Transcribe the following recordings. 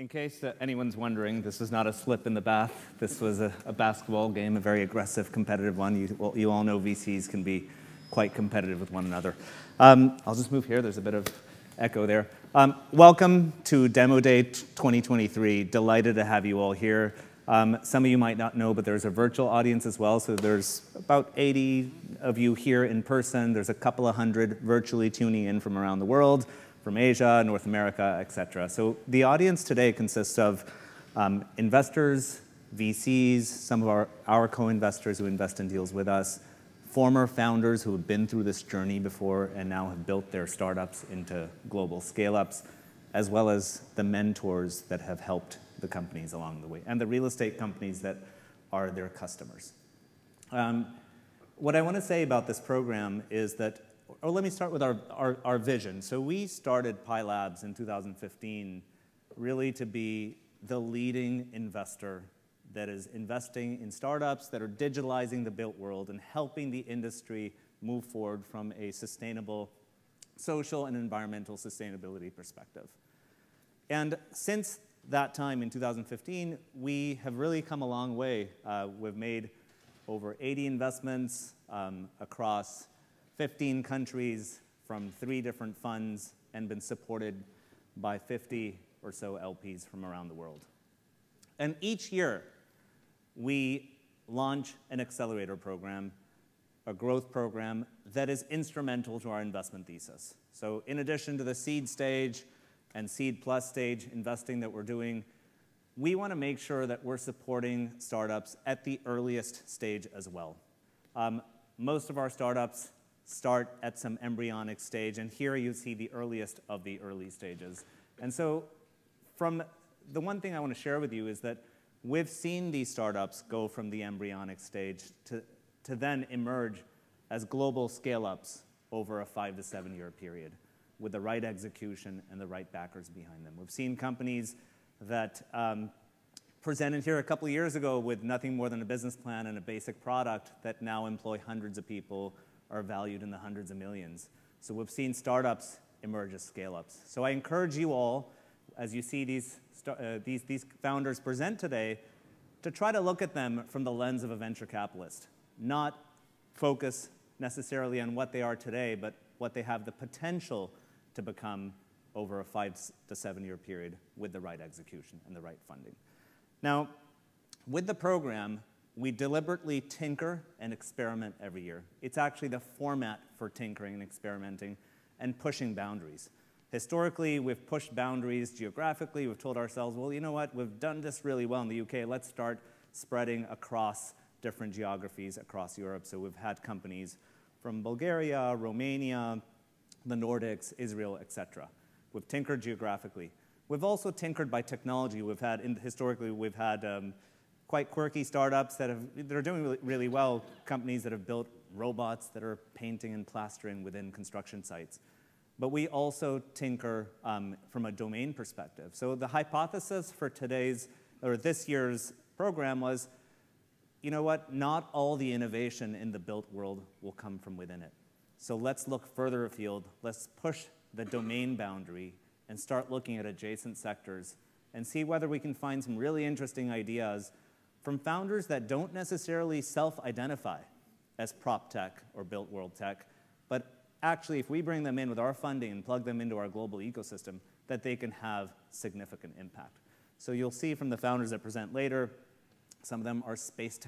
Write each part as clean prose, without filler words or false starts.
In case anyone's wondering, this was not a slip in the bath. This was a basketball game, a very aggressive, competitive one. You all know VCs can be quite competitive with one another. I'll just move here. There's a bit of echo there. Welcome to Demo Day 2023. Delighted to have you all here. Some of you might not know, but there's a virtual audience as well. So there's about 80 of you here in person. There's a couple of hundred virtually tuning in from around the world, from Asia, North America, et cetera. So the audience today consists of investors, VCs, some of our co-investors who invest in deals with us, former founders who have been through this journey before and now have built their startups into global scale-ups, as well as the mentors that have helped the companies along the way, and the real estate companies that are their customers. What I want to say about this program is that, or let me start with our vision. So we started Pi Labs in 2015 really to be the leading investor that is investing in startups that are digitalizing the built world and helping the industry move forward from a sustainable social and environmental sustainability perspective. And since that time in 2015, we have really come a long way. We've made over 80 investments across 15 countries from 3 different funds and been supported by 50 or so LPs from around the world. And each year, we launch an accelerator program, a growth program that is instrumental to our investment thesis. So in addition to the seed stage and seed plus stage investing that we're doing, we want to make sure that we're supporting startups at the earliest stage as well. Most of our startups start at some embryonic stage, and here you see the earliest of the early stages. And so from the one thing I want to share with you is that we've seen these startups go from the embryonic stage to then emerge as global scale-ups over a 5 to 7 year period with the right execution and the right backers behind them. We've seen companies that presented here a couple of years ago with nothing more than a business plan and a basic product that now employ hundreds of people, are valued in the hundreds of millions. So we've seen startups emerge as scale-ups. So I encourage you all, as you see these founders present today, to try to look at them from the lens of a venture capitalist, not focus necessarily on what they are today, but what they have the potential to become over a 5 to 7 year period with the right execution and the right funding. Now, with the program, we deliberately tinker and experiment every year. It's actually the format for tinkering and experimenting and pushing boundaries. Historically, we've pushed boundaries geographically. We've told ourselves, well, you know what? We've done this really well in the UK. Let's start spreading across different geographies across Europe. So we've had companies from Bulgaria, Romania, the Nordics, Israel, et cetera. We've tinkered geographically. We've also tinkered by technology. Historically, we've had quite quirky startups that are doing really well, companies that have built robots that are painting and plastering within construction sites. But we also tinker from a domain perspective. So the hypothesis for this year's program was, you know what, not all the innovation in the built world will come from within it. So let's look further afield. Let's push the domain boundary and start looking at adjacent sectors and see whether we can find some really interesting ideas from founders that don't necessarily self-identify as proptech or built world tech, but actually, if we bring them in with our funding and plug them into our global ecosystem, that they can have significant impact. So you'll see from the founders that present later, some of them are space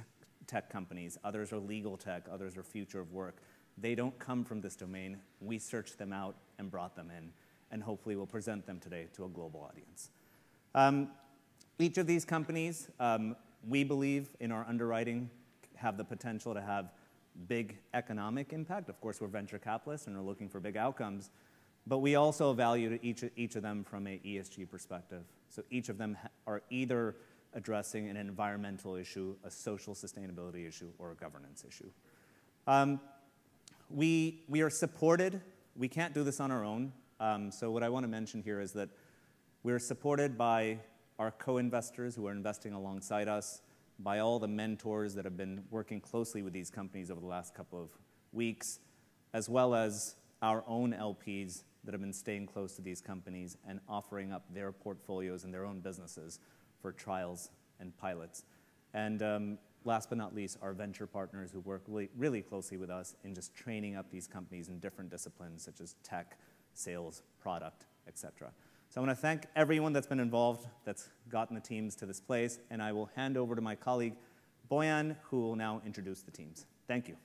tech companies, others are legal tech, others are future of work. They don't come from this domain. We searched them out and brought them in, and hopefully we'll present them today to a global audience. Each of these companies, we believe in our underwriting, have the potential to have big economic impact. Of course, we're venture capitalists and are looking for big outcomes, but we also value each of them from an ESG perspective. So each of them are either addressing an environmental issue, a social sustainability issue, or a governance issue. We are supported. We can't do this on our own. So what I want to mention here is that we're supported by our co-investors who are investing alongside us, by all the mentors that have been working closely with these companies over the last couple of weeks, as well as our own LPs that have been staying close to these companies and offering up their portfolios and their own businesses for trials and pilots. And last but not least, our venture partners who work really closely with us in just training up these companies in different disciplines such as tech, sales, product, etc. So I want to thank everyone that's been involved, that's gotten the teams to this place, and I will hand over to my colleague, Boyan, who will now introduce the teams. Thank you.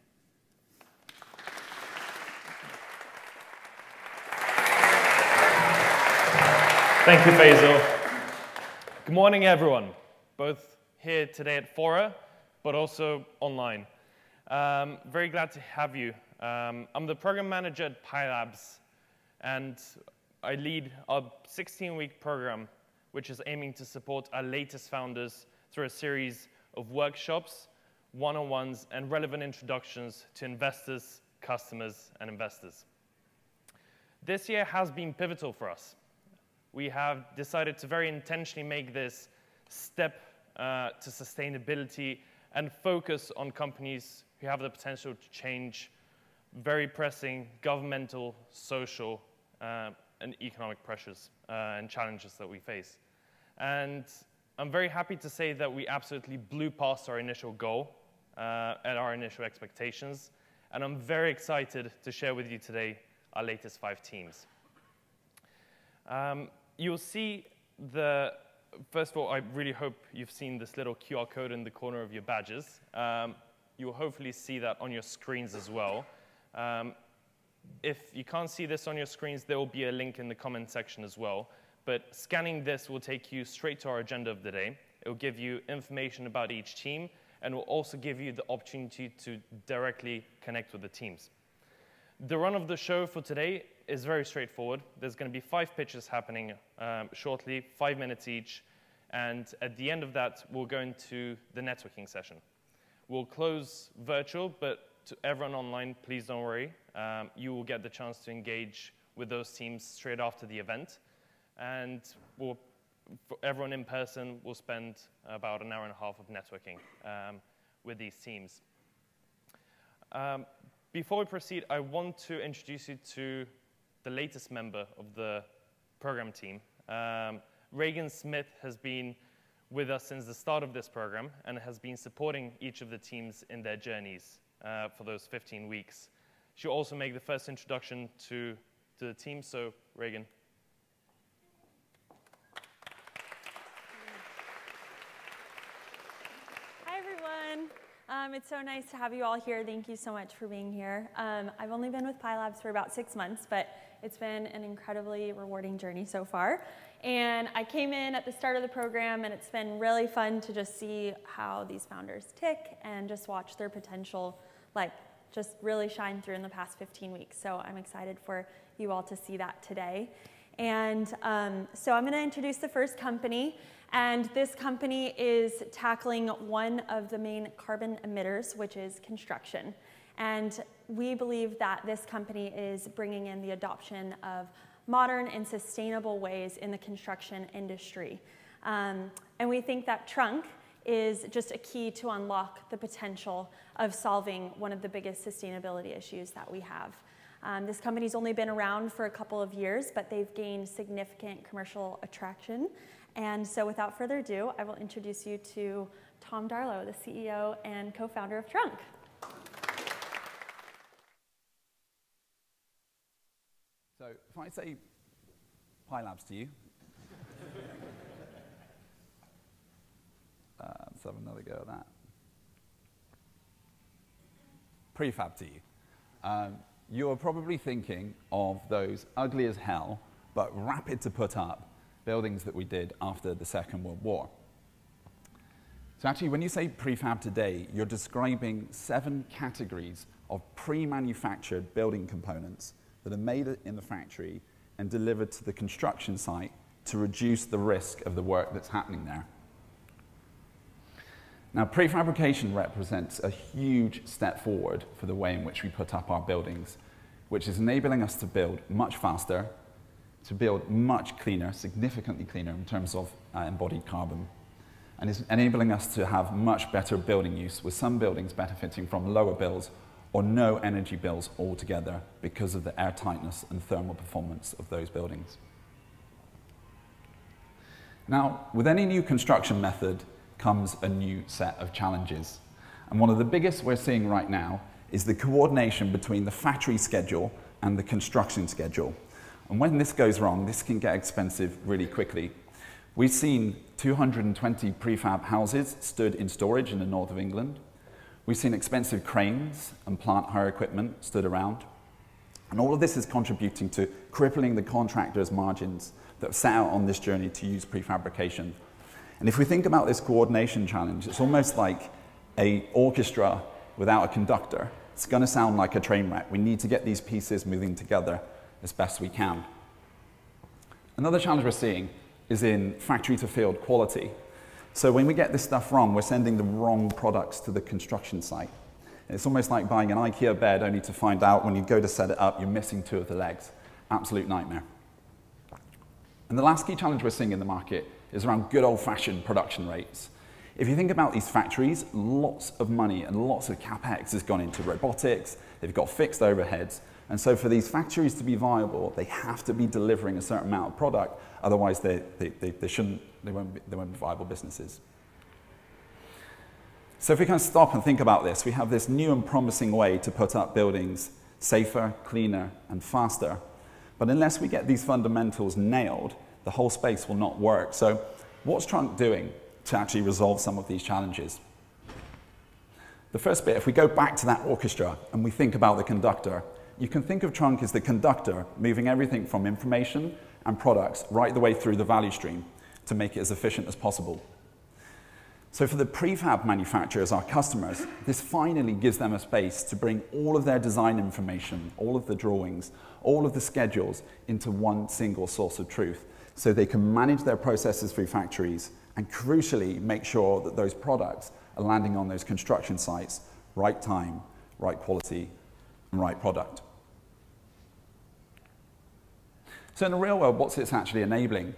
Thank you, Faisal. Good morning, everyone, both here today at Fora, but also online. Very glad to have you. I'm the program manager at PyLabs, and I lead a 16-week program, which is aiming to support our latest founders through a series of workshops, one-on-ones, and relevant introductions to investors, customers, and investors. This year has been pivotal for us. We have decided to very intentionally make this step to sustainability and focus on companies who have the potential to change very pressing governmental, social, and economic pressures and challenges that we face. And I'm very happy to say that we absolutely blew past our initial goal and our initial expectations. And I'm very excited to share with you today our latest 5 teams. You'll see first of all, I really hope you've seen this little QR code in the corner of your badges. You'll hopefully see that on your screens as well. If you can't see this on your screens, there will be a link in the comment section as well. But scanning this will take you straight to our agenda of the day. It will give you information about each team, and will also give you the opportunity to directly connect with the teams. The run of the show for today is very straightforward. There's going to be 5 pitches happening shortly, 5 minutes each. And at the end of that, we'll go into the networking session. We'll close virtual, but to everyone online, please don't worry. You will get the chance to engage with those teams straight after the event. And for everyone in person, we'll spend about an hour and a half of networking with these teams. Before we proceed, I want to introduce you to the latest member of the program team. Reagan Smith has been with us since the start of this program and has been supporting each of the teams in their journeys for those 15 weeks. She'll also make the first introduction to the team, so Reagan. Hi, everyone. It's so nice to have you all here. Thank you so much for being here. I've only been with PyLabs for about 6 months, but it's been an incredibly rewarding journey so far. And I came in at the start of the program, and it's been really fun to just see how these founders tick and just watch their potential just really shine through in the past 15 weeks. So I'm excited for you all to see that today. And so I'm going to introduce the first company. And this company is tackling one of the main carbon emitters, which is construction. And we believe that this company is bringing in the adoption of modern and sustainable ways in the construction industry. And we think that Trunk is just a key to unlock the potential of solving one of the biggest sustainability issues that we have. This company's only been around for a couple of years, but they've gained significant commercial attraction. And so without further ado, I will introduce you to Tom Darlow, the CEO and co-founder of Trunk. So if I say PyLabs to you, let's have another go at that. Prefab to you. You're probably thinking of those ugly as hell, but rapid to put up buildings that we did after the Second World War. So actually, when you say prefab today, you're describing 7 categories of pre-manufactured building components that are made in the factory and delivered to the construction site to reduce the risk of the work that's happening there. Now, prefabrication represents a huge step forward for the way in which we put up our buildings, which is enabling us to build much faster, to build much cleaner, significantly cleaner in terms of embodied carbon, and is enabling us to have much better building use, with some buildings benefiting from lower bills or no energy bills altogether because of the airtightness and thermal performance of those buildings. Now, with any new construction method comes a new set of challenges. And one of the biggest we're seeing right now is the coordination between the factory schedule and the construction schedule. And when this goes wrong, this can get expensive really quickly. We've seen 220 prefab houses stood in storage in the north of England. We've seen expensive cranes and plant hire equipment stood around. And all of this is contributing to crippling the contractors' margins that have set out on this journey to use prefabrication. And if we think about this coordination challenge, it's almost like an orchestra without a conductor. It's going to sound like a train wreck. We need to get these pieces moving together as best we can. Another challenge we're seeing is in factory-to-field quality. So when we get this stuff wrong, we're sending the wrong products to the construction site. And it's almost like buying an IKEA bed only to find out when you go to set it up, you're missing 2 of the legs. Absolute nightmare. And the last key challenge we're seeing in the market is around good old-fashioned production rates. If you think about these factories, lots of money and lots of capex has gone into robotics, they've got fixed overheads, and so for these factories to be viable, they have to be delivering a certain amount of product, otherwise they won't be viable businesses. So if we kind of stop and think about this, we have this new and promising way to put up buildings safer, cleaner, and faster. But unless we get these fundamentals nailed, the whole space will not work. So what's Trunk doing to actually resolve some of these challenges? The first bit, if we go back to that orchestra and we think about the conductor, you can think of Trunk as the conductor moving everything from information and products right the way through the value stream to make it as efficient as possible. So for the prefab manufacturers, our customers, this finally gives them a space to bring all of their design information, all of the drawings, all of the schedules into one single source of truth, so they can manage their processes through factories and crucially make sure that those products are landing on those construction sites, right time, right quality, and right product. So in the real world, what's this actually enabling?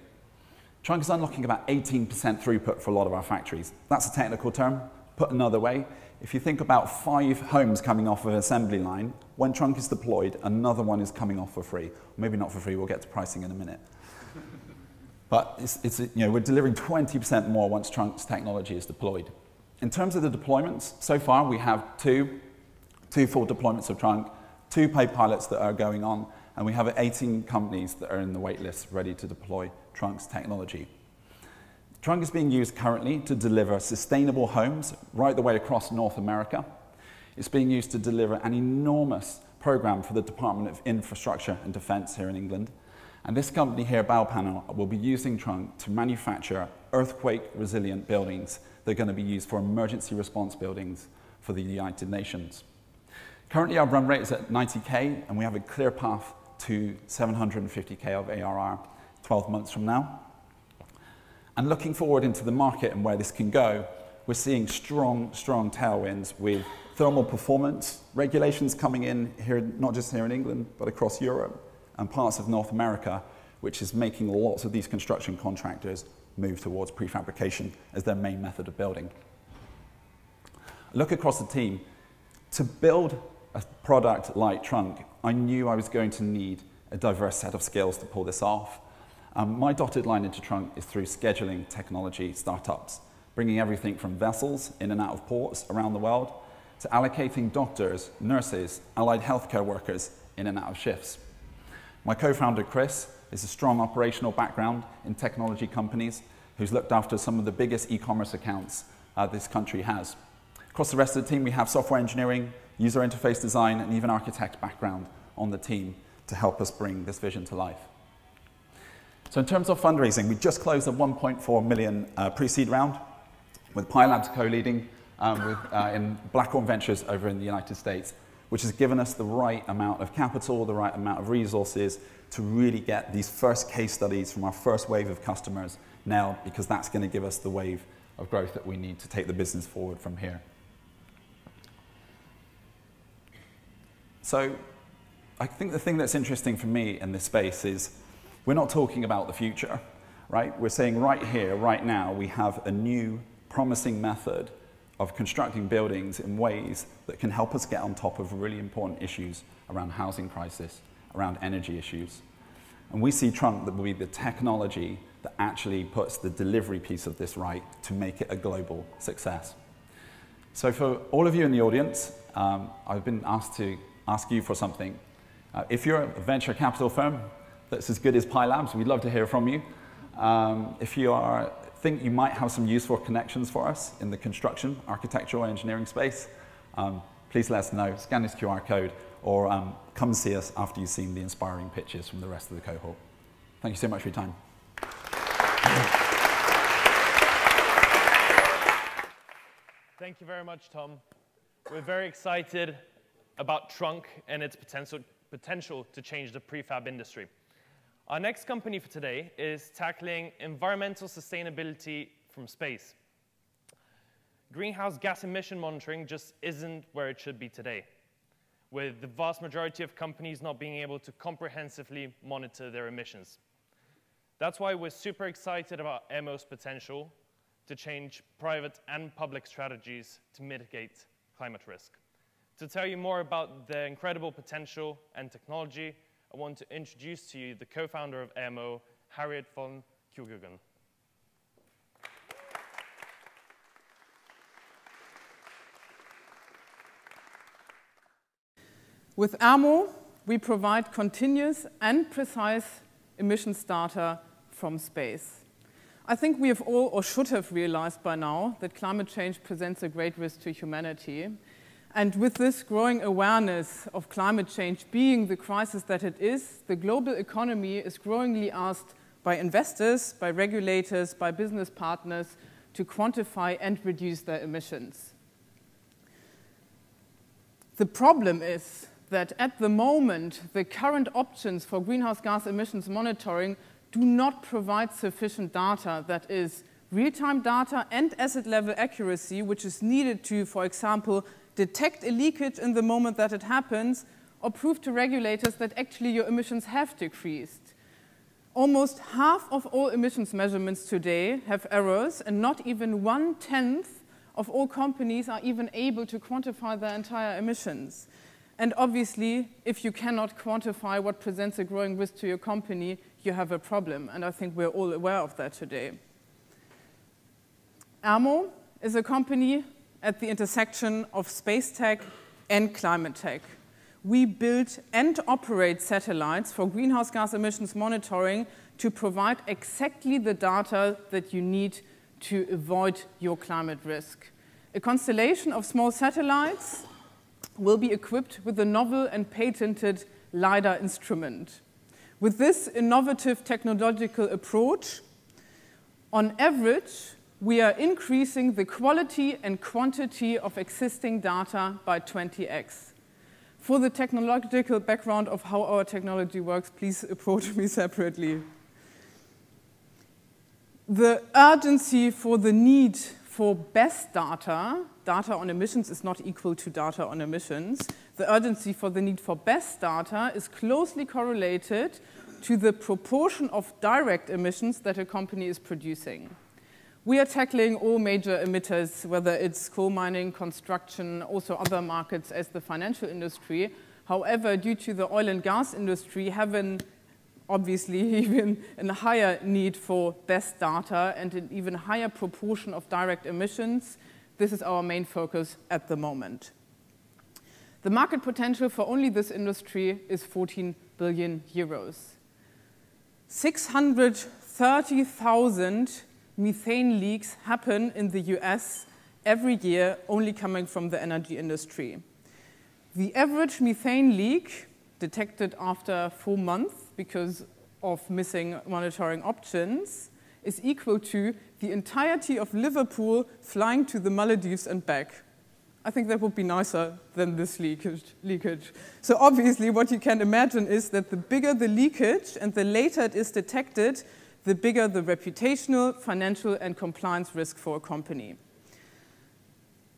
Trunk is unlocking about 18% throughput for a lot of our factories. That's a technical term. Put another way, if you think about 5 homes coming off of an assembly line, when Trunk is deployed, another one is coming off for free. Maybe not for free, we'll get to pricing in a minute. But we're delivering 20% more once Trunk's technology is deployed. In terms of the deployments, so far we have two full deployments of Trunk, 2 paid pilots that are going on, and we have 18 companies that are in the wait list ready to deploy Trunk's technology. Trunk is being used currently to deliver sustainable homes right the way across North America. It's being used to deliver an enormous program for the Department of Infrastructure and Defense here in England. And this company here, Baupanel, will be using Trunk to manufacture earthquake-resilient buildings that are going to be used for emergency response buildings for the United Nations. Currently, our run rate is at 90K, and we have a clear path to 750K of ARR 12 months from now. And looking forward into the market and where this can go, we're seeing strong tailwinds with thermal performance regulations coming in here, not just here in England, but across Europe and parts of North America, which is making lots of these construction contractors move towards prefabrication as their main method of building. Look across the team. To build a product like Trunk, I knew I was going to need a diverse set of skills to pull this off. My dotted line into Trunk is through scheduling technology startups, bringing everything from vessels in and out of ports around the world to allocating doctors, nurses, allied healthcare workers in and out of shifts. My co-founder, Chris, is a strong operational background in technology companies who's looked after some of the biggest e-commerce accounts this country has. Across the rest of the team, we have software engineering, user interface design, and even architect background on the team to help us bring this vision to life. So in terms of fundraising, we just closed a 1.4 million pre-seed round with Pi Labs co-leading in Blackhorn Ventures over in the United States, which has given us the right amount of capital, the right amount of resources to really get these first case studies from our first wave of customers nailed, because that's going to give us the wave of growth that we need to take the business forward from here. So I think the thing that's interesting for me in this space is we're not talking about the future, right? We're saying right here, right now, we have a new promising method of constructing buildings in ways that can help us get on top of really important issues around housing crisis, around energy issues. And we see Trunk that will be the technology that actually puts the delivery piece of this right to make it a global success. So for all of you in the audience, I've been asked to ask you for something. If you're a venture capital firm that's as good as Pi Labs, we'd love to hear from you. If you think you might have some useful connections for us in the construction, architectural, engineering space, please let us know. Scan this QR code or come see us after you've seen the inspiring pitches from the rest of the cohort. Thank you so much for your time. Thank you very much, Tom. We're very excited about Trunk and its potential to change the prefab industry. Our next company for today is tackling environmental sustainability from space. Greenhouse gas emission monitoring just isn't where it should be today, with the vast majority of companies not being able to comprehensively monitor their emissions. That's why we're super excited about Airmo's potential to change private and public strategies to mitigate climate risk. To tell you more about the incredible potential and technology, I want to introduce to you the co-founder of Airmo, Harriet von Kugegen. With Airmo, we provide continuous and precise emissions data from space. I think we have all, or should have realized by now, that climate change presents a great risk to humanity. And with this growing awareness of climate change being the crisis that it is, the global economy is growingly asked by investors, by regulators, by business partners to quantify and reduce their emissions. The problem is that at the moment, the current options for greenhouse gas emissions monitoring do not provide sufficient data, that is, real-time data and asset-level accuracy, which is needed to, for example, detect a leakage in the moment that it happens, or prove to regulators that actually your emissions have decreased. Almost half of all emissions measurements today have errors, and not even 1/10 of all companies are even able to quantify their entire emissions. And obviously, if you cannot quantify what presents a growing risk to your company, you have a problem, and I think we're all aware of that today. Airmo is a company at the intersection of space tech and climate tech. We build and operate satellites for greenhouse gas emissions monitoring to provide exactly the data that you need to avoid your climate risk. A constellation of small satellites will be equipped with a novel and patented LiDAR instrument. With this innovative technological approach, on average, we are increasing the quality and quantity of existing data by 20x. For the technological background of how our technology works, please approach me separately. The urgency for the need for best data on emissions is not equal to data on emissions. The urgency for the need for best data is closely correlated to the proportion of direct emissions that a company is producing. We are tackling all major emitters, whether it's coal mining, construction, also other markets as the financial industry. However, due to the oil and gas industry having obviously even a higher need for best data and an even higher proportion of direct emissions, this is our main focus at the moment. The market potential for only this industry is 14 billion euros. 630,000 methane leaks happen in the US every year, only coming from the energy industry. The average methane leak detected after 4 months because of missing monitoring options is equal to the entirety of Liverpool flying to the Maldives and back. I think that would be nicer than this leakage. So obviously what you can imagine is that the bigger the leakage and the later it is detected, the bigger the reputational, financial, and compliance risk for a company.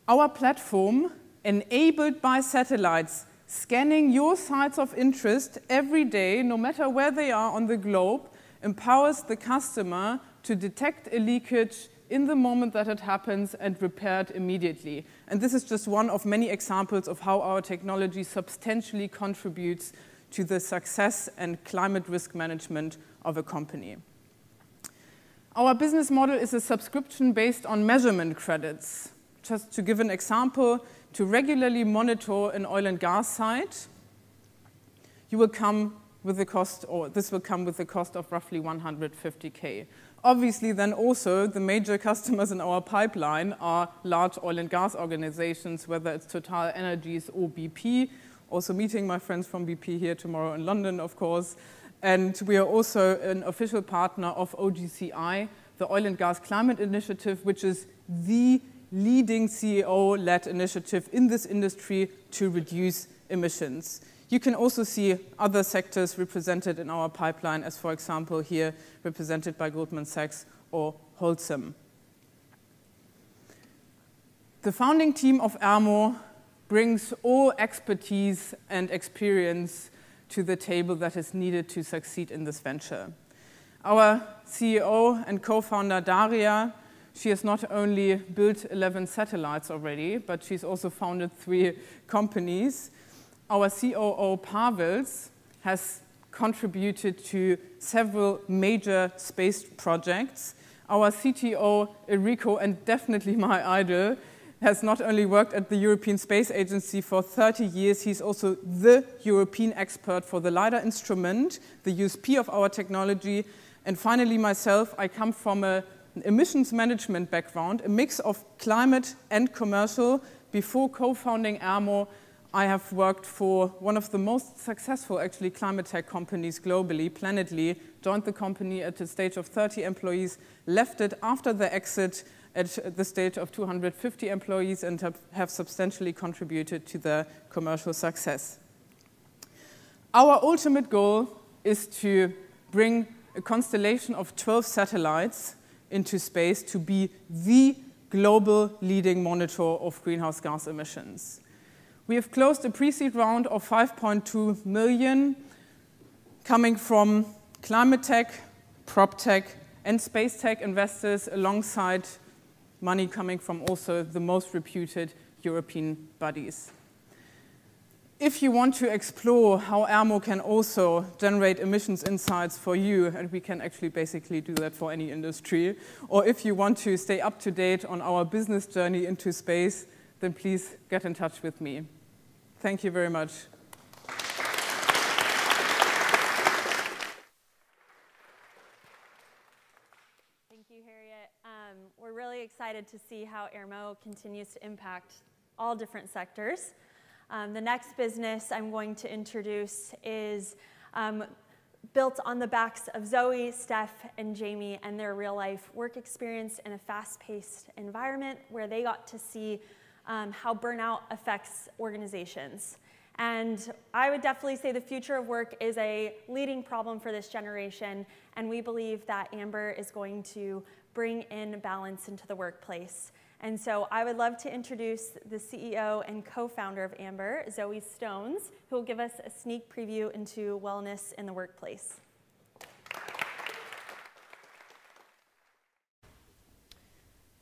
Our platform, enabled by satellites, scanning your sites of interest every day, no matter where they are on the globe, empowers the customer to detect a leakage in the moment that it happens and repaired immediately. And this is just one of many examples of how our technology substantially contributes to the success and climate risk management of a company. Our business model is a subscription based on measurement credits. Just to give an example, to regularly monitor an oil and gas site, you will come with the cost, or this will come with the cost of roughly 150K. Obviously, then also the major customers in our pipeline are large oil and gas organizations, whether it's Total Energies or BP. Also meeting my friends from BP here tomorrow in London, of course. And we are also an official partner of OGCI, the Oil and Gas Climate Initiative, which is the leading CEO-led initiative in this industry to reduce emissions. You can also see other sectors represented in our pipeline, as for example here represented by Goldman Sachs or Holcim. The founding team of Airmo brings all expertise and experience to the table that is needed to succeed in this venture. Our CEO and co-founder Daria, she has not only built 11 satellites already, but she's also founded 3 companies. Our COO, Pavels, has contributed to several major space projects. Our CTO, Enrico, and definitely my idol, has not only worked at the European Space Agency for 30 years, he's also the European expert for the LiDAR instrument, the USP of our technology. And finally, myself, I come from an emissions management background, a mix of climate and commercial. Before co-founding Airmo, I have worked for one of the most successful, actually, climate tech companies globally, Planetly, joined the company at a stage of 30 employees, left it after the exit at the stage of 250 employees, and have substantially contributed to their commercial success. Our ultimate goal is to bring a constellation of 12 satellites into space to be the global leading monitor of greenhouse gas emissions. We have closed a pre-seed round of 5.2 million coming from climate tech, proptech, and space tech investors, alongside money coming from also the most reputed European bodies. If you want to explore how Airmo can also generate emissions insights for you, and we can actually basically do that for any industry, or if you want to stay up to date on our business journey into space, then please get in touch with me. Thank you very much. Thank you, Harriet. We're really excited to see how Airmo continues to impact all different sectors. The next business I'm going to introduce is built on the backs of Zoe, Steph, and Jamie and their real-life work experience in a fast-paced environment where they got to see how burnout affects organizations. And I would definitely say the future of work is a leading problem for this generation, and we believe that Ambr is going to bring in balance into the workplace. And so I would love to introduce the CEO and co-founder of Ambr, Zoe Stones, who will give us a sneak preview into wellness in the workplace.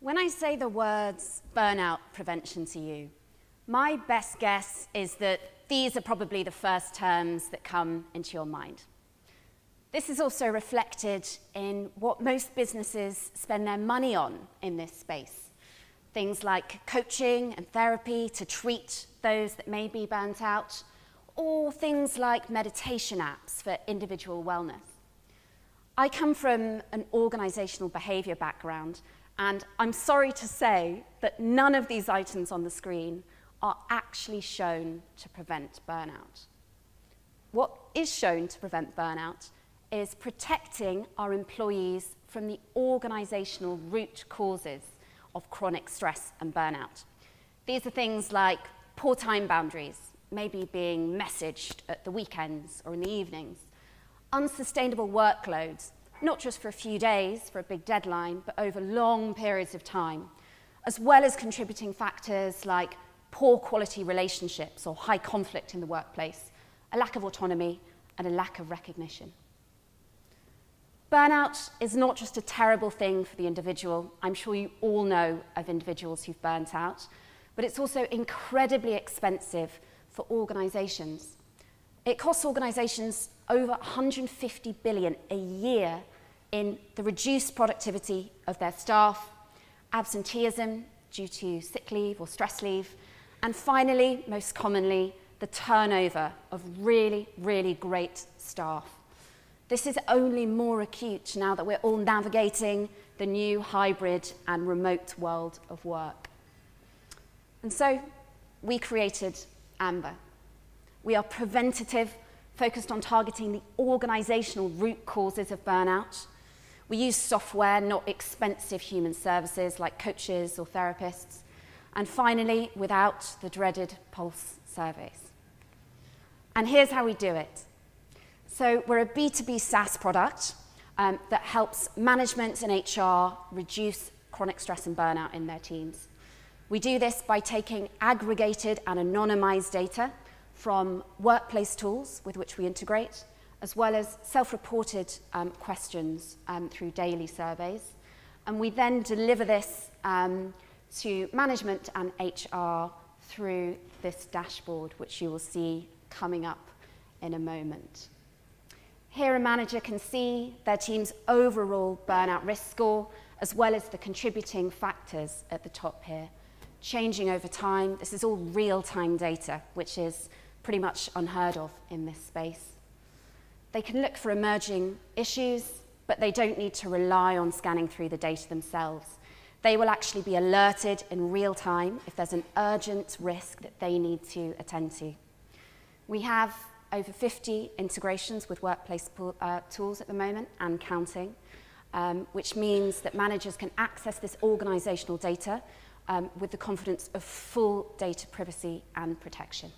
When I say the words burnout prevention to you, my best guess is that these are probably the first terms that come into your mind. This is also reflected in what most businesses spend their money on in this space. Things like coaching and therapy to treat those that may be burnt out, or things like meditation apps for individual wellness. I come from an organizational behavior background, and I'm sorry to say that none of these items on the screen are actually shown to prevent burnout. What is shown to prevent burnout is protecting our employees from the organizational root causes of chronic stress and burnout. These are things like poor time boundaries, maybe being messaged at the weekends or in the evenings, unsustainable workloads, not just for a few days for a big deadline, but over long periods of time, as well as contributing factors like poor quality relationships or high conflict in the workplace, a lack of autonomy, and a lack of recognition. Burnout is not just a terrible thing for the individual. I'm sure you all know of individuals who've burnt out, but it's also incredibly expensive for organizations. It costs organizations over 150 billion a year in the reduced productivity of their staff, absenteeism due to sick leave or stress leave, and finally, most commonly, the turnover of really, really great staff. This is only more acute now that we're all navigating the new hybrid and remote world of work. And so we created Ambr. We are preventative, focused on targeting the organizational root causes of burnout. We use software, not expensive human services like coaches or therapists. And finally, without the dreaded pulse surveys. And here's how we do it. So we're a B2B SaaS product that helps management and HR reduce chronic stress and burnout in their teams. We do this by taking aggregated and anonymized data from workplace tools with which we integrate, as well as self-reported questions through daily surveys. And we then deliver this to management and HR through this dashboard, which you will see coming up in a moment. Here, a manager can see their team's overall burnout risk score, as well as the contributing factors at the top here, changing over time. This is all real-time data, which is pretty much unheard of in this space. They can look for emerging issues, but they don't need to rely on scanning through the data themselves. They will actually be alerted in real time if there's an urgent risk that they need to attend to. We have over 50 integrations with workplace tools at the moment and counting, which means that managers can access this organizational data with the confidence of full data privacy and protection.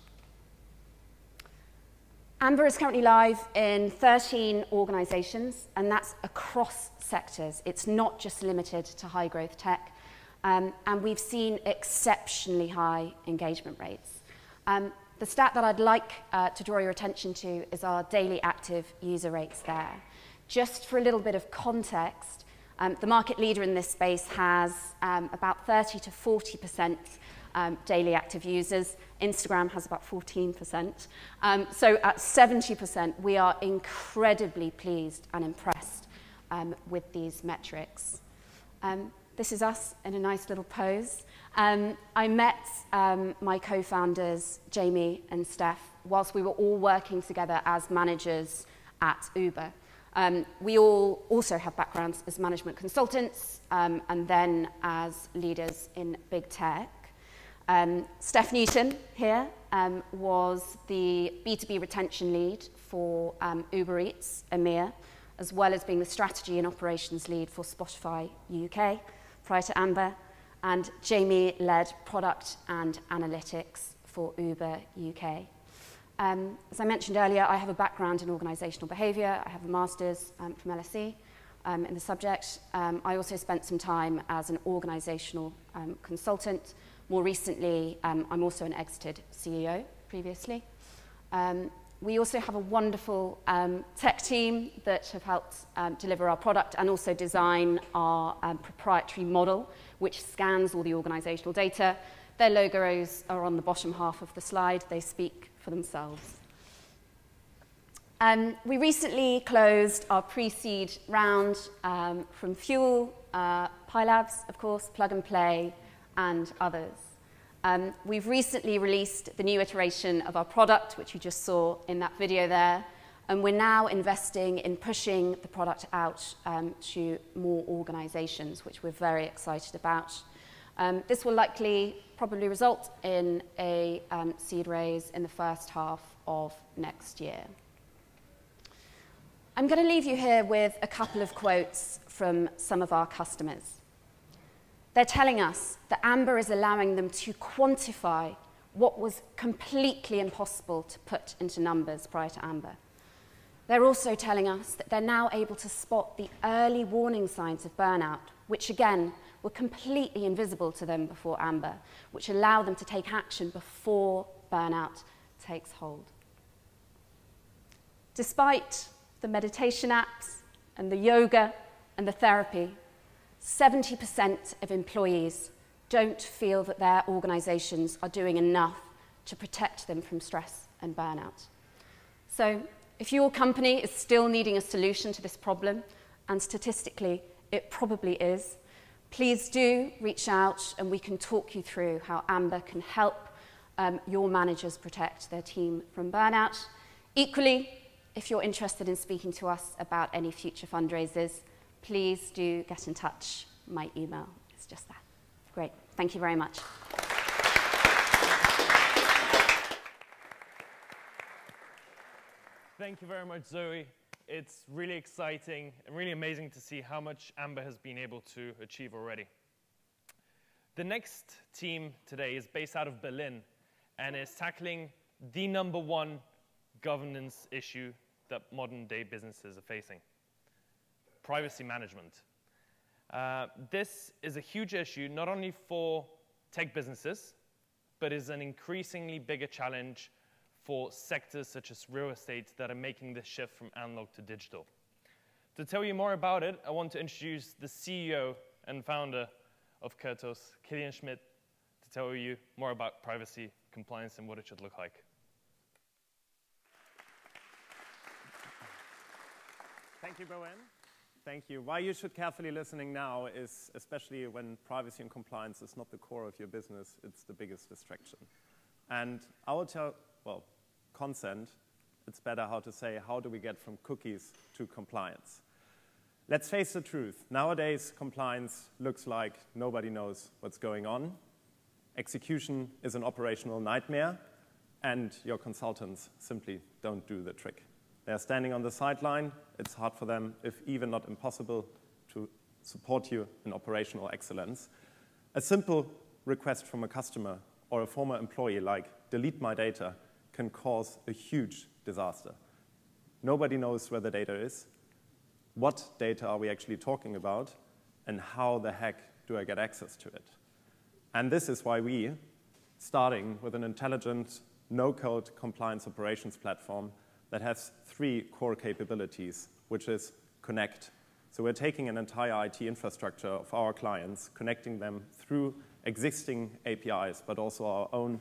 Ambr is currently live in 13 organizations, and that's across sectors. It's not just limited to high growth tech, and we've seen exceptionally high engagement rates. The stat that I'd like to draw your attention to is our daily active user rates there. Just for a little bit of context, the market leader in this space has about 30 to 40% daily active users. Instagram has about 14%. So at 70%, we are incredibly pleased and impressed with these metrics. This is us in a nice little pose. I met my co-founders, Jamie and Steph, whilst we were all working together as managers at Uber. We all also have backgrounds as management consultants and then as leaders in big tech. Steph Newton here was the B2B retention lead for Uber Eats, EMEA, as well as being the strategy and operations lead for Spotify UK prior to Ambr. And Jamie led product and analytics for Uber UK. As I mentioned earlier, I have a background in organizational behavior. I have a master's from LSE in the subject. I also spent some time as an organizational consultant. More recently, I'm also an exited CEO previously. We also have a wonderful tech team that have helped deliver our product and also design our proprietary model, which scans all the organizational data. Their logos are on the bottom half of the slide. They speak for themselves. We recently closed our pre-seed round from Fuel, Pi Labs, of course, Plug and Play, and others. We've recently released the new iteration of our product, which you just saw in that video there, and we're now investing in pushing the product out to more organizations, which we're very excited about. This will probably result in a seed raise in the first half of next year. I'm going to leave you here with a couple of quotes from some of our customers. They're telling us that Ambr is allowing them to quantify what was completely impossible to put into numbers prior to Ambr. They're also telling us that they're now able to spot the early warning signs of burnout, which again were completely invisible to them before Ambr, which allow them to take action before burnout takes hold. Despite the meditation apps and the yoga and the therapy, 70% of employees don't feel that their organizations are doing enough to protect them from stress and burnout. So if your company is still needing a solution to this problem, and statistically it probably is, please do reach out and we can talk you through how Ambr can help your managers protect their team from burnout. Equally, if you're interested in speaking to us about any future fundraisers, please do get in touch. My email is just that. Great. Thank you very much. Thank you very much, Zoe. It's really exciting and really amazing to see how much Ambr has been able to achieve already. The next team today is based out of Berlin and is tackling the #1 governance issue that modern-day businesses are facing: privacy management. This is a huge issue not only for tech businesses, but is an increasingly bigger challenge for sectors such as real estate that are making this shift from analog to digital. To tell you more about it, I want to introduce the CEO and founder of Kertos, Kilian Schmidt, to tell you more about privacy, compliance, and what it should look like. Thank you, Bowen. Thank you. Why you should carefully listening now is, especially when privacy and compliance is not the core of your business, it's the biggest distraction. And I will tell, well, consent, it's better how to say, how do we get from cookies to compliance? Let's face the truth. Nowadays, compliance looks like nobody knows what's going on. Execution is an operational nightmare, and your consultants simply don't do the trick. They're standing on the sideline. It's hard for them, if even not impossible, to support you in operational excellence. A simple request from a customer or a former employee like, delete my data, can cause a huge disaster. Nobody knows where the data is, what data are we actually talking about, and how the heck do I get access to it? And this is why we, starting with an intelligent, no-code compliance operations platform that has 3 core capabilities, which is connect. So we're taking an entire IT infrastructure of our clients, connecting them through existing APIs, but also our own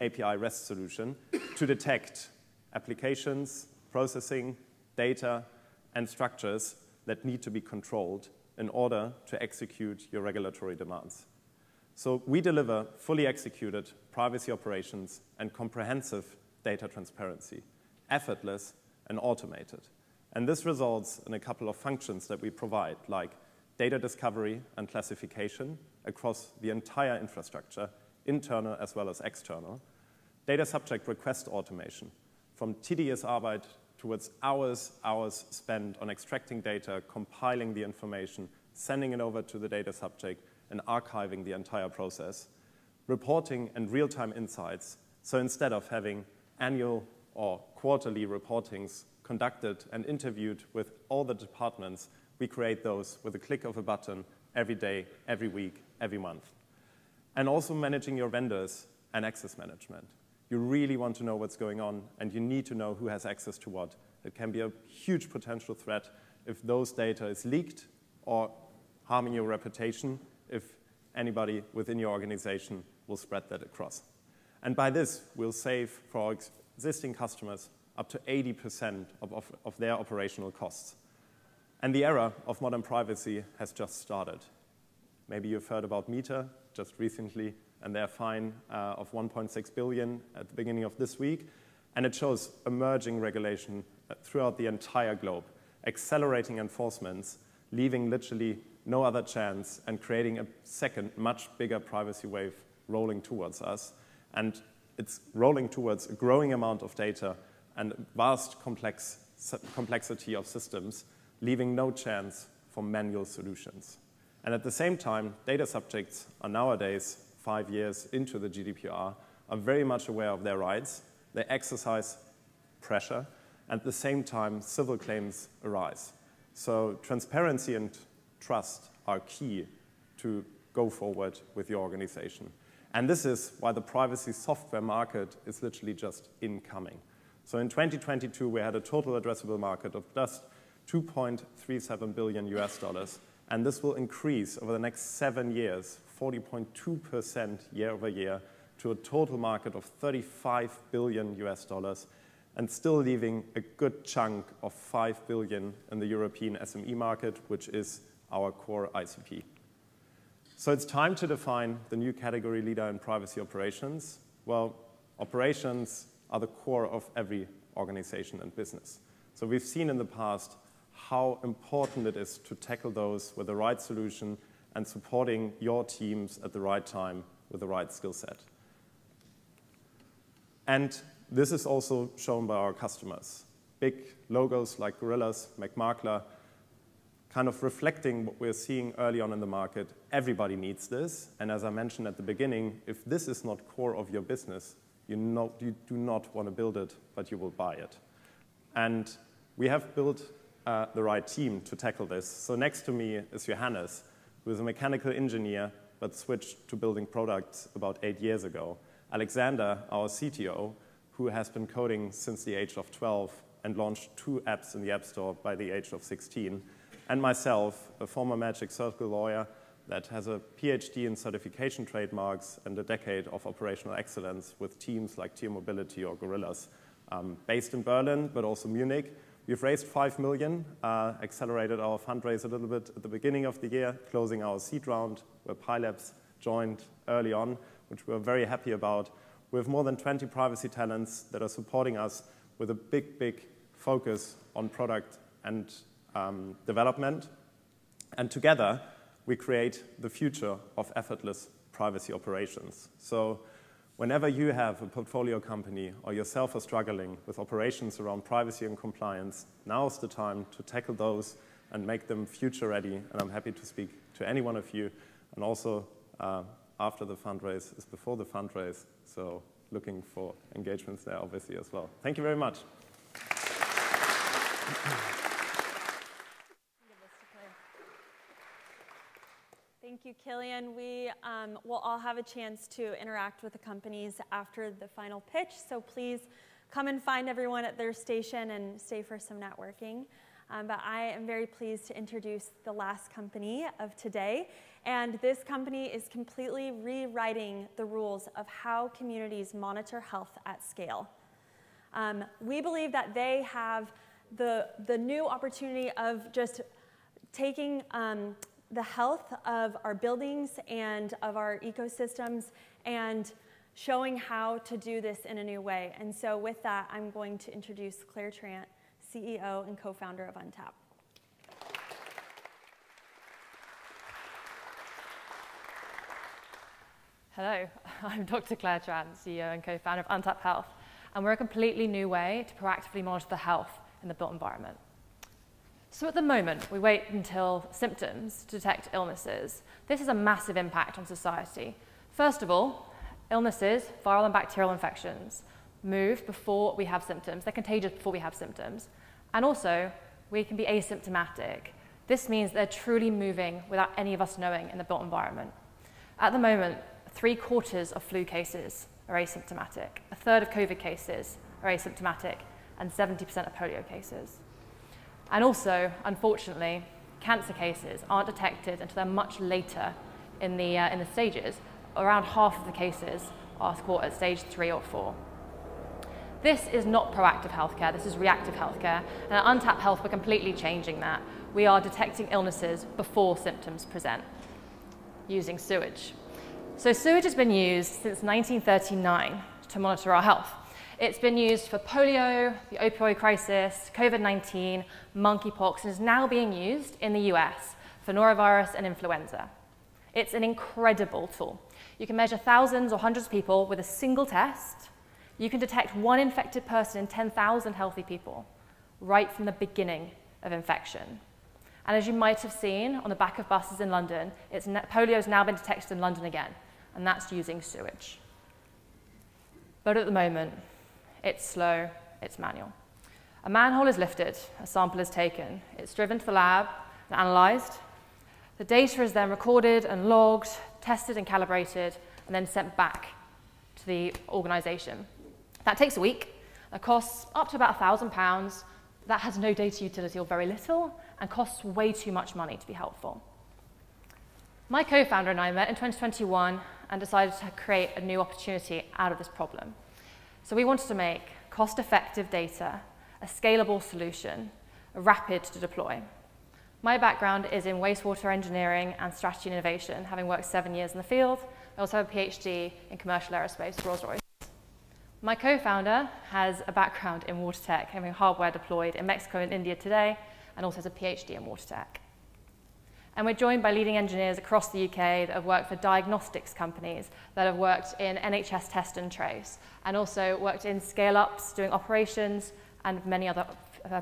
API REST solution to detect applications, processing, data, and structures that need to be controlled in order to execute your regulatory demands. So we deliver fully executed privacy operations and comprehensive data transparency, effortless and automated. And this results in a couple of functions that we provide, like data discovery and classification across the entire infrastructure, internal as well as external. Data subject request automation, from tedious Arbeit towards hours spent on extracting data, compiling the information, sending it over to the data subject, and archiving the entire process. Reporting and real-time insights. So instead of having annual or quarterly reportings conducted and interviewed with all the departments, we create those with a click of a button every day, every week, every month. And also managing your vendors and access management. You really want to know what's going on, and you need to know who has access to what. It can be a huge potential threat if those data is leaked or harming your reputation, if anybody within your organization will spread that across. And by this, we'll save for our existing customers up to 80% of their operational costs. And the era of modern privacy has just started. Maybe you've heard about Meta just recently, and their fine of 1.6 billion at the beginning of this week. And it shows emerging regulation throughout the entire globe, accelerating enforcements, leaving literally no other chance, and creating a second, much bigger privacy wave rolling towards us. And it's rolling towards a growing amount of data and vast complexity of systems, leaving no chance for manual solutions. And at the same time, data subjects are nowadays, 5 years into the GDPR, are very much aware of their rights. They exercise pressure, and at the same time, civil claims arise. So transparency and trust are key to go forward with your organization. And this is why the privacy software market is literally just incoming. So in 2022, we had a total addressable market of just $2.37 billion US dollars. And this will increase over the next 7 years, 40.2% year over year, to a total market of $35 billion US dollars, and still leaving a good chunk of $5 billion in the European SME market, which is our core ICP. So it's time to define the new category leader in privacy operations. Well, operations are the core of every organization and business. So we've seen in the past how important it is to tackle those with the right solution and supporting your teams at the right time with the right skill set. And this is also shown by our customers. Big logos like Gorillas, McMakler, kind of reflecting what we're seeing early on in the market. Everybody needs this. And as I mentioned at the beginning, if this is not core of your business, you do not want to build it, but you will buy it. And we have built the right team to tackle this. So next to me is Johannes, who is a mechanical engineer, but switched to building products about 8 years ago. Alexander, our CTO, who has been coding since the age of 12 and launched 2 apps in the App Store by the age of 16. And myself, a former Magic Circle lawyer that has a PhD in certification trademarks and a decade of operational excellence with teams like Tier Mobility or Gorillas, based in Berlin, but also Munich. We've raised 5 million, accelerated our fundraise a little bit at the beginning of the year, closing our seed round, where PyLabs joined early on, which we're very happy about. We have more than 20 privacy talents that are supporting us with a big focus on product and development. And together, we create the future of effortless privacy operations. So whenever you have a portfolio company or yourself are struggling with operations around privacy and compliance, now's the time to tackle those and make them future ready. And I'm happy to speak to any one of you. And also, after the fundraise is before the fundraise. So looking for engagements there, obviously, as well. Thank you very much. Thank you, Killian. We will all have a chance to interact with the companies after the final pitch, so please come and find everyone at their station and stay for some networking. But I am very pleased to introduce the last company of today, and this company is completely rewriting the rules of how communities monitor health at scale. We believe that they have the new opportunity of just taking the health of our buildings and of our ecosystems and showing how to do this in a new way. And so with that, I'm going to introduce Claire Trant, CEO and co-founder of Untap. Hello, I'm Dr. Claire Trant, CEO and co-founder of Untap Health, and we're a completely new way to proactively monitor the health in the built environment. So at the moment, we wait until symptoms to detect illnesses. This has a massive impact on society. First of all, illnesses, viral and bacterial infections, move before we have symptoms. They're contagious before we have symptoms. And also, we can be asymptomatic. This means they're truly moving without any of us knowing in the built environment. At the moment, 3/4 of flu cases are asymptomatic, 1/3 of COVID cases are asymptomatic, and 70% of polio cases. And also, unfortunately, cancer cases aren't detected until they're much later in the stages. Around half of the cases are caught at stage 3 or 4. This is not proactive healthcare, this is reactive healthcare. And at Untap Health, we're completely changing that. We are detecting illnesses before symptoms present using sewage. So sewage has been used since 1939 to monitor our health. It's been used for polio, the opioid crisis, COVID-19, monkeypox, and is now being used in the US for norovirus and influenza. It's an incredible tool. You can measure thousands or hundreds of people with a single test. You can detect 1 infected person in 10,000 healthy people right from the beginning of infection. And as you might have seen on the back of buses in London, polio has now been detected in London again, and that's using sewage. But at the moment, it's slow, it's manual. A manhole is lifted, a sample is taken, it's driven to the lab and analyzed. The data is then recorded and logged, tested and calibrated, and then sent back to the organization. That takes a week. It costs up to about £1,000, that has no data utility or very little and costs way too much money to be helpful. My co-founder and I met in 2021 and decided to create a new opportunity out of this problem. So we wanted to make cost-effective data, a scalable solution, rapid to deploy. My background is in wastewater engineering and strategy and innovation, having worked 7 years in the field. I also have a PhD in commercial aerospace, Rolls-Royce. My co-founder has a background in water tech, having hardware deployed in Mexico and India today, and also has a PhD in water tech. And we're joined by leading engineers across the UK that have worked for diagnostics companies, that have worked in NHS test and trace, and also worked in scale-ups, doing operations, and many other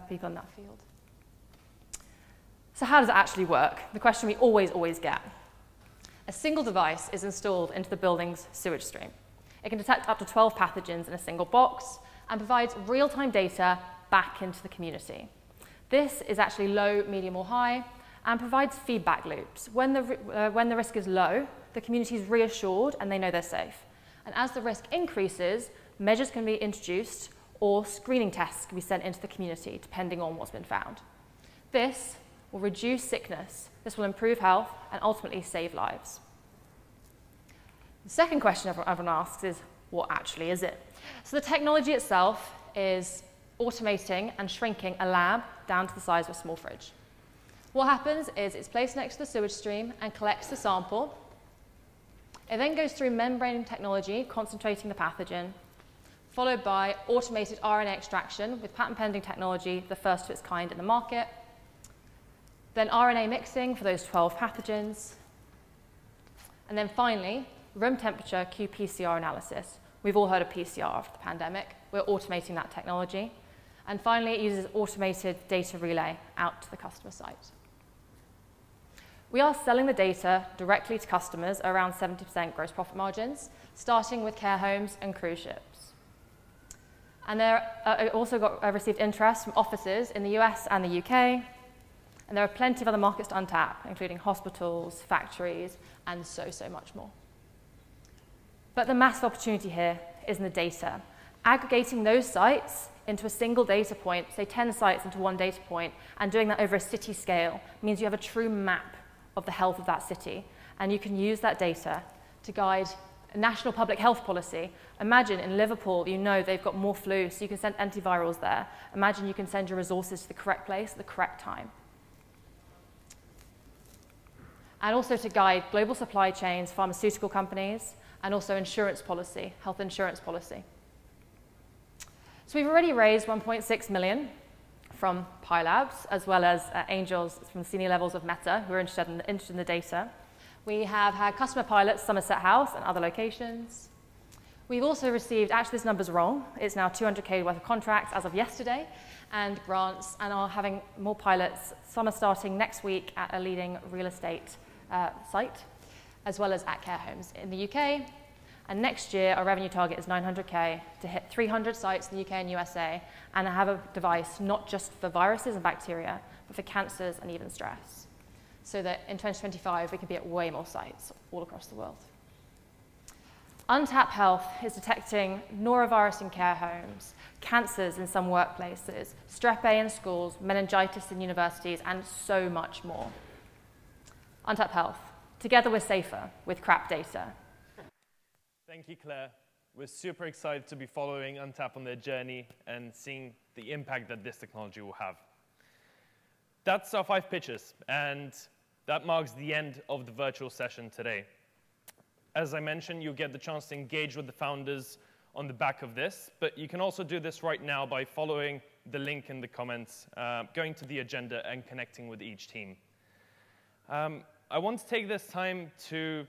people in that field. So how does it actually work? The question we always get. A single device is installed into the building's sewage stream. It can detect up to 12 pathogens in a single box and provides real-time data back into the community. This is actually low, medium, or high, and provides feedback loops. When the risk is low, the community is reassured and they know they're safe. And as the risk increases, measures can be introduced or screening tests can be sent into the community, depending on what's been found. This will reduce sickness, this will improve health, and ultimately save lives. The second question everyone asks is, what actually is it? So the technology itself is automating and shrinking a lab down to the size of a small fridge. What happens is it's placed next to the sewage stream and collects the sample. It then goes through membrane technology, concentrating the pathogen, followed by automated RNA extraction with patent-pending technology, the first of its kind in the market. Then RNA mixing for those 12 pathogens. And then finally, room temperature qPCR analysis. We've all heard of PCR after the pandemic. We're automating that technology. And finally, it uses automated data relay out to the customer site. We are selling the data directly to customers around 70% gross profit margins, starting with care homes and cruise ships. And there also received interest from offices in the US and the UK. And there are plenty of other markets to untap, including hospitals, factories, and so much more. But the massive opportunity here is in the data. Aggregating those sites into a single data point, say 10 sites into one data point, and doing that over a city scale means you have a true map of the health of that city. And you can use that data to guide a national public health policy. Imagine in Liverpool, you know they've got more flu, so you can send antivirals there. Imagine you can send your resources to the correct place at the correct time. And also to guide global supply chains, pharmaceutical companies, and also insurance policy, health insurance policy. So we've already raised 1.6 million from Pi Labs, as well as angels from senior levels of Meta who are interested in the data. We have had customer pilots, Somerset House and other locations. We've also received, actually this number's wrong, it's now 200K worth of contracts as of yesterday, and grants, and are having more pilots. Some are starting next week at a leading real estate site, as well as at care homes in the UK. And next year, our revenue target is 900K to hit 300 sites in the UK and USA, and have a device not just for viruses and bacteria, but for cancers and even stress. So that in 2025, we can be at way more sites all across the world. Untap Health is detecting norovirus in care homes, cancers in some workplaces, strep A in schools, meningitis in universities, and so much more. Untap Health. Together we're safer with crap data. Thank you, Claire. We're super excited to be following Untap on their journey and seeing the impact that this technology will have. That's our 5 pitches, and that marks the end of the virtual session today. As I mentioned, you'll get the chance to engage with the founders on the back of this, but you can also do this right now by following the link in the comments, going to the agenda and connecting with each team. I want to take this time to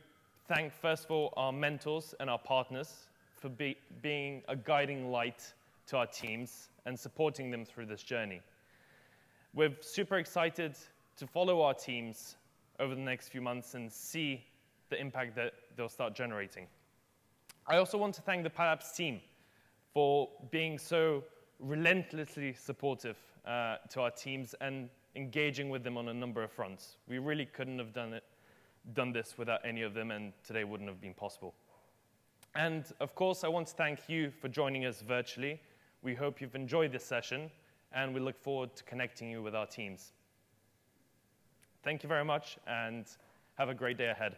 thank, first of all, our mentors and our partners for being a guiding light to our teams and supporting them through this journey. We're super excited to follow our teams over the next few months and see the impact that they'll start generating. I also want to thank the Pi Labs team for being so relentlessly supportive to our teams and engaging with them on a number of fronts. We really couldn't have done this without any of them, and today wouldn't have been possible. And of course, I want to thank you for joining us virtually. We hope you've enjoyed this session, and we look forward to connecting you with our teams. Thank you very much, and have a great day ahead.